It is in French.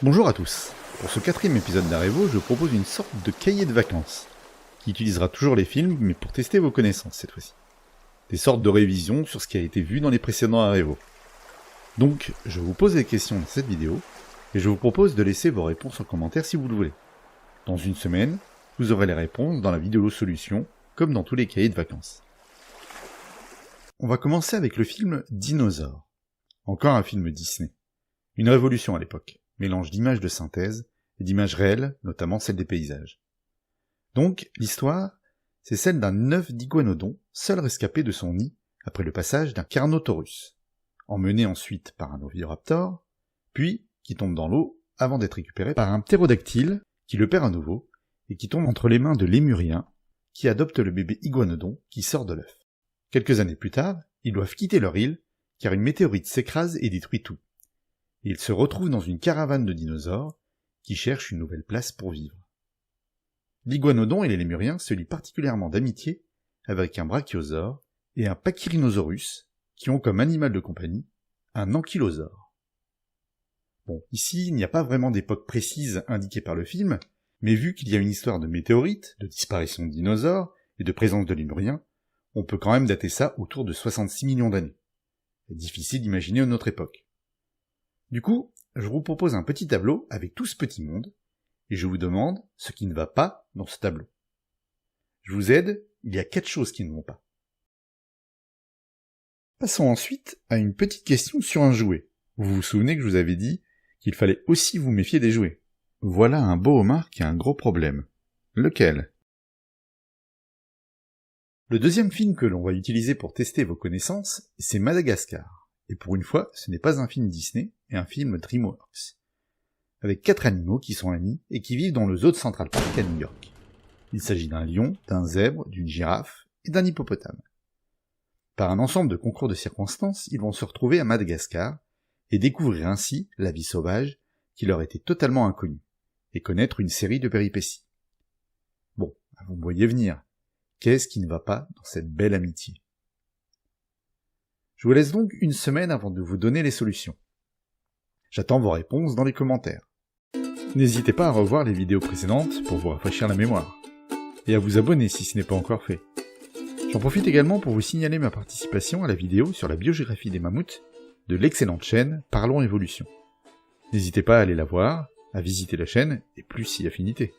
Bonjour à tous. Pour ce 4e épisode d'Arevo, je propose une sorte de cahier de vacances, qui utilisera toujours les films, mais pour tester vos connaissances cette fois-ci. Des sortes de révisions sur ce qui a été vu dans les précédents Arevo. Donc, je vous pose des questions dans cette vidéo, et je vous propose de laisser vos réponses en commentaire si vous le voulez. Dans une semaine, vous aurez les réponses dans la vidéo solution, comme dans tous les cahiers de vacances. On va commencer avec le film Dinosaure. Encore un film Disney. Une révolution à l'époque. Mélange d'images de synthèse et d'images réelles, notamment celles des paysages. Donc, l'histoire, c'est celle d'un œuf d'iguanodon, seul rescapé de son nid après le passage d'un Carnotaurus, emmené ensuite par un oviraptor, puis qui tombe dans l'eau avant d'être récupéré par un ptérodactyle qui le perd à nouveau et qui tombe entre les mains de lémurien qui adopte le bébé iguanodon qui sort de l'œuf. Quelques années plus tard, ils doivent quitter leur île car une météorite s'écrase et détruit tout. Et ils se retrouvent dans une caravane de dinosaures qui cherchent une nouvelle place pour vivre. L'iguanodon et les lémuriens se lient particulièrement d'amitié avec un brachiosaure et un pachyrhinosaurus qui ont comme animal de compagnie un ankylosaure. Bon, ici, il n'y a pas vraiment d'époque précise indiquée par le film, mais vu qu'il y a une histoire de météorites, de disparition de dinosaures et de présence de lémuriens, on peut quand même dater ça autour de 66 millions d'années. C'est difficile d'imaginer une autre époque. Du coup, je vous propose un petit tableau avec tout ce petit monde, et je vous demande ce qui ne va pas dans ce tableau. Je vous aide, il y a 4 choses qui ne vont pas. Passons ensuite à une petite question sur un jouet. Vous vous souvenez que je vous avais dit qu'il fallait aussi vous méfier des jouets. Voilà un beau homard qui a un gros problème. Lequel ? Le deuxième film que l'on va utiliser pour tester vos connaissances, c'est Madagascar. Et pour une fois, ce n'est pas un film Disney, et un film DreamWorks. Avec 4 animaux qui sont amis et qui vivent dans le zoo de Central Park à New York. Il s'agit d'un lion, d'un zèbre, d'une girafe et d'un hippopotame. Par un ensemble de concours de circonstances, ils vont se retrouver à Madagascar et découvrir ainsi la vie sauvage qui leur était totalement inconnue, et connaître une série de péripéties. Bon, vous me voyez venir. Qu'est-ce qui ne va pas dans cette belle amitié ? Je vous laisse donc une semaine avant de vous donner les solutions. J'attends vos réponses dans les commentaires. N'hésitez pas à revoir les vidéos précédentes pour vous rafraîchir la mémoire, et à vous abonner si ce n'est pas encore fait. J'en profite également pour vous signaler ma participation à la vidéo sur la biogéographie des mammouths de l'excellente chaîne Parlons Évolution. N'hésitez pas à aller la voir, à visiter la chaîne, et plus si affinité.